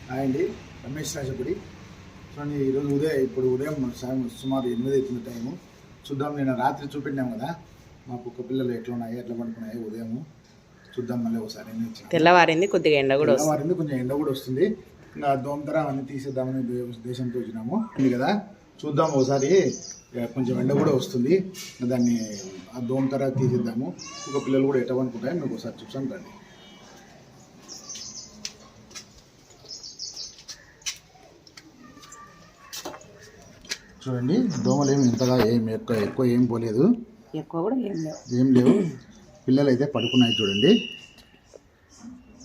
Hi అండి, రమేష్ రాజపుడి. చూడండి, ఈరోజు ఉదయం సుమారు 8 అవుతుంది టైము. చూద్దాం, నేను రాత్రి చూపెట్టాము కదా మా కుక్క పిల్లలు ఎట్లా ఉన్నాయి, ఎట్లా పడుకున్నాయి. ఉదయం చూద్దాం మళ్ళీ ఒకసారి. తెల్లవారింది, కొద్దిగా ఎండ కూడా తెల్లవారింది, కొంచెం ఎండ కూడా వస్తుంది. ఇంకా దోమతర అవన్నీ తీసేద్దామని ఉద్దేశంతో వచ్చినాము కదా. చూద్దాం ఒకసారి, కొంచెం ఎండ కూడా వస్తుంది, దాన్ని ఆ దోమతర తీసేద్దాము. కుక్క పిల్లలు కూడా ఎట్లా పడుకుంటాయి మీకు ఒకసారి చూసాను రండి. చూడండి, దోమలు ఏమి ఇంతగా ఎక్కువ ఏం పోలేదు, ఎక్కువ కూడా ఏం లేవు. పిల్లలు అయితే పడుకున్నాయి. చూడండి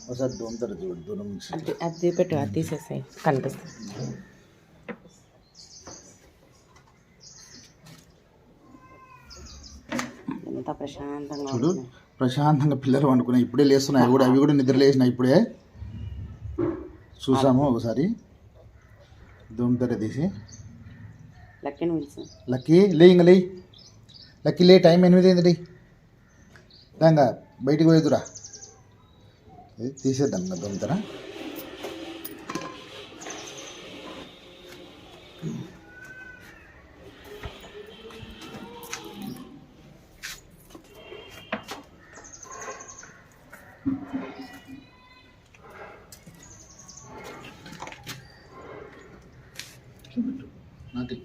ఒకసారి దోమతర చూడండి, దూరం నుంచి అది పెట్టు, అది తీసేసాయి కనిపిస్తుంది. ఎంత ప్రశాంతంగా చూడు, ప్రశాంతంగా పిల్లలు వండుకున్నాయి. ఇప్పుడే లేస్తున్నాయి కూడా, అవి కూడా నిద్ర లేచినాయి. ఇప్పుడే చూసాము ఒకసారి దోమతర తీసి. లక్కీ లే, ఇంకా లే లక్కీ లే, టైం 8 అయింది. దాంగా బయటికి పోయేదురా, తీసేద్దాం ఇంకా దొంగతర. నాటి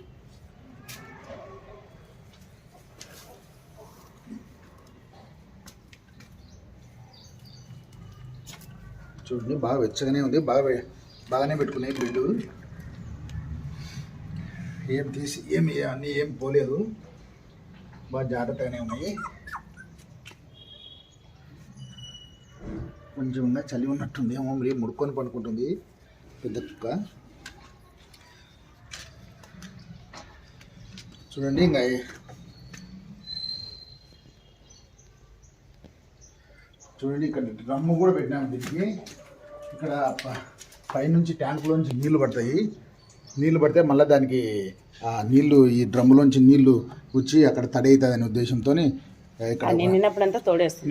చూడండి, బాగా వెచ్చగానే ఉంది, బాగానే పెట్టుకున్నాయి బెడ్డు. ఏం తీసి అన్నీ ఏం పోలేదు, బాగా జాగ్రత్తగానే ఉన్నాయి. కొంచెం ఇంకా చలి ఉన్నట్టుంది ఏమో, మరి ముడుకొని పడుకుంటుంది పెద్ద కుక్క. చూడండి, ఇంకా చూడండి, ఇక్కడ డ్రమ్ము కూడా పెట్టినాము దీనికి. ఇక్కడ పైనుంచి ట్యాంకులోంచి నీళ్లు పడతాయి. నీళ్లు పడితే మళ్ళీ దానికి నీళ్లు ఈ డ్రమ్ములోంచి నీళ్లు వచ్చి అక్కడ తడి అవుతుంది అనే ఉద్దేశంతో ఇక్కడ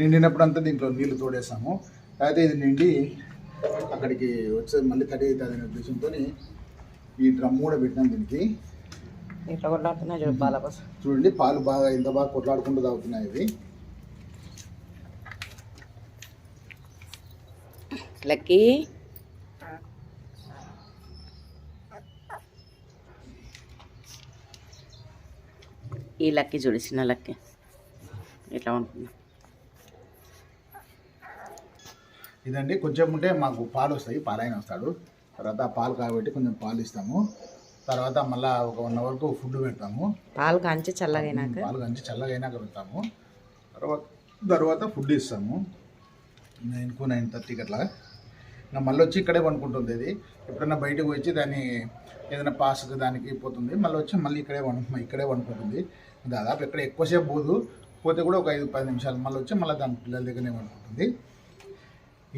నిండినప్పుడంతా దీంట్లో నీళ్లు తోడేస్తాము. అయితే ఇది నిండి అక్కడికి వచ్చే మళ్ళీ తడి అవుతుంది అనే ఉద్దేశంతో ఈ డ్రమ్ కూడా పెట్టినాం దీనికి. చూడండి, పాలు బాగా ఎంత బాగా కొట్లాడుకుంటూ తాగుతున్నాయి ఇవి. లక్కీ ఈ లక్కీ చూడు, చిన్న లక్కీ ఇట్లా ఉంటుంది. ఇదండి, కొంచెం ఉంటే మాకు పాలు వస్తాయి, పాలైన వస్తాడు. తర్వాత పాలు కాబట్టి కొంచెం పాలు ఇస్తాము. తర్వాత మళ్ళీ ఒక 1 అవర్కు ఫుడ్ పెడతాము. పాలు కాంచి చల్లగైనాక పెడతాము. తర్వాత ఫుడ్ ఇస్తాము 9కు 9:30కి అట్లా. ఇంకా మళ్ళీ వచ్చి ఇక్కడే వండుకుంటుంది. అది ఎప్పుడన్నా బయటకు వచ్చి దాన్ని ఏదైనా పాస్కి దానికి పోతుంది, మళ్ళీ వచ్చి మళ్ళీ ఇక్కడే వండుకుంటుంది. దాదాపు ఎక్కడ ఎక్కువసేపు పోతే కూడా ఒక 5-10 నిమిషాలు మళ్ళీ వచ్చి మళ్ళీ దాని పిల్లల దగ్గరనే వండుకుంటుంది.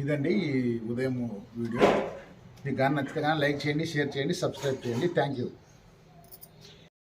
ఇదండి ఈ ఉదయం వీడియో. మీకు కానీ నచ్చితే కానీ లైక్ చేయండి, షేర్ చేయండి, సబ్స్క్రైబ్ చేయండి. Thank you.